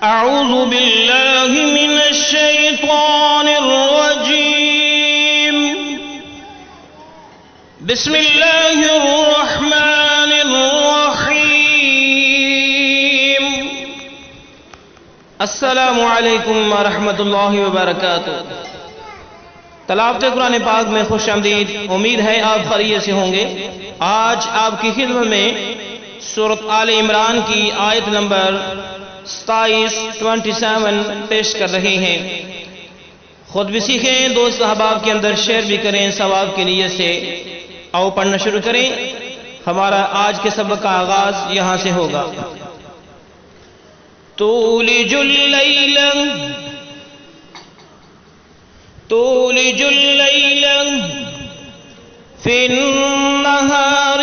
اعوذ باللہ من الشیطان الرجیم بسم اللہ الرحمن الرحیم السلام علیکم ورحمۃ اللہ وبرکاتہ۔ تلاوت قرآن پاک میں خوش آمدید۔ امید ہے آپ خیریت سے ہوں گے۔ آج آپ کی خدمت میں سورۃ آل عمران کی آیت نمبر 27 پیش کر رہے ہیں۔ خود بھی سیکھیں، دوست احباب کے اندر شیئر بھی کریں ثواب کی نیت سے۔ آؤ پڑھنا شروع کریں۔ ہمارا آج کے سبق کا آغاز یہاں سے ہوگا۔ تولج اللیل فی النہار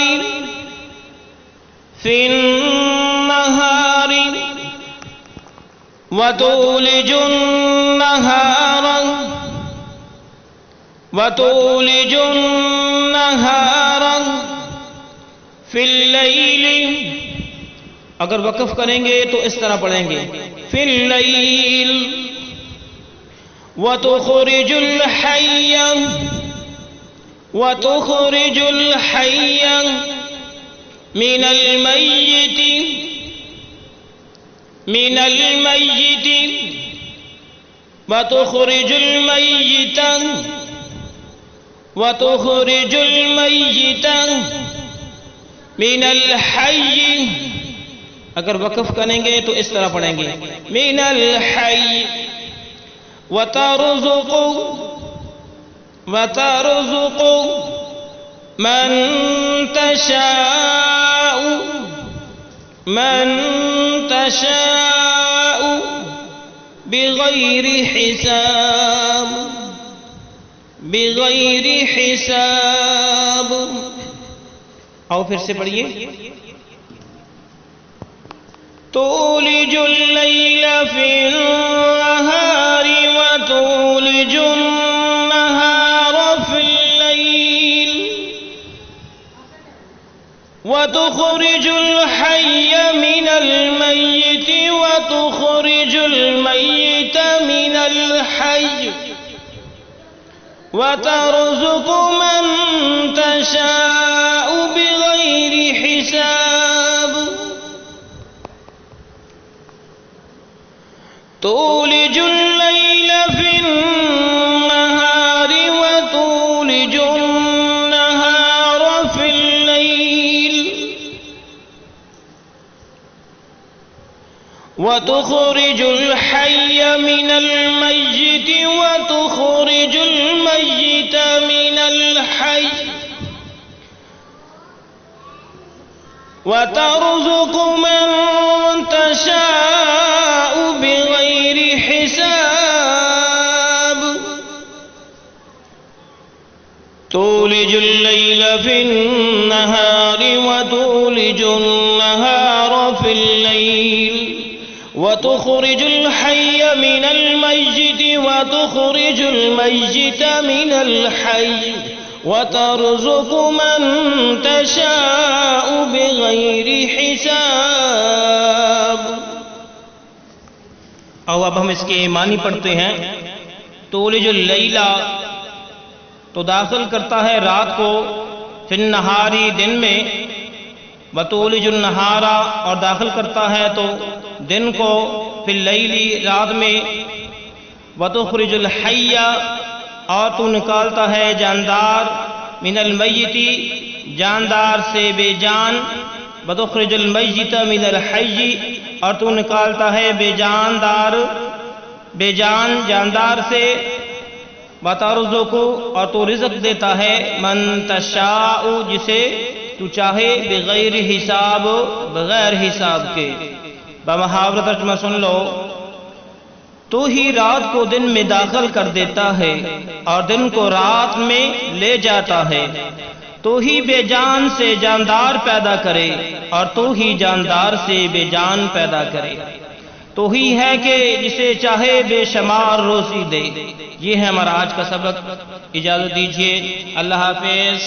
وتولج النہار فی اللیل۔ اگر وقف کریں گے تو اس طرح پڑھیں گے فی اللیل۔ وتخرج الحی من المیت وتخرج المیت من الحی۔ اگر وقف کریں گے تو اس طرح پڑھیں گے من الحی۔ وترزق من تشاء بغیر حساب۔ آؤ پھر سے پڑھیے۔ تولج اللیل فی النہار وتولج النہار فی اللیل وتخرج الحی من المیت وتخرج المیت من الحی وترزق من تشاء بغیر حساب۔ تولج اللیل فی النہار وتولج النہار فی اللیل وتخرج الحی من المیت وتخرج المیت من الحی وترزق من تشاء بغیر حساب۔ تولج اللیل فی النہار وتولج النہار فی اللیل وتخرج الحی من المیت وتخرج المیت من الحی وترزق من تشاء بغیر حساب۔ اور اب ہم اس کے معنی پڑھتے ہیں۔ تولج اللیل تو داخل کرتا ہے رات کو، فی النہاری دن میں، وتولج النہار اور داخل کرتا ہے تو دن کو، فی اللیل رات میں، وتخرج الحی اور تو نکالتا ہے جاندار، من المیت جاندار سے بے جان، وتخرج المیت من الحی اور تو نکالتا ہے بے جان جاندار سے، وترزق اور تو رزق دیتا ہے من تشاء جسے تو چاہے، بغیر حساب بغیر حساب کے۔ بمحاورہ ترجمہ سن لو۔ تو ہی رات کو دن میں داخل کر دیتا ہے اور دن کو رات میں لے جاتا ہے۔ تو ہی بے جان سے جاندار پیدا کرے اور تو ہی جاندار سے بے جان پیدا کرے۔ تو ہی ہے کہ جسے چاہے بے شمار روزی دے۔ یہ ہے ہمارا آج کا سبق۔ اجازت دیجیے، اللہ حافظ۔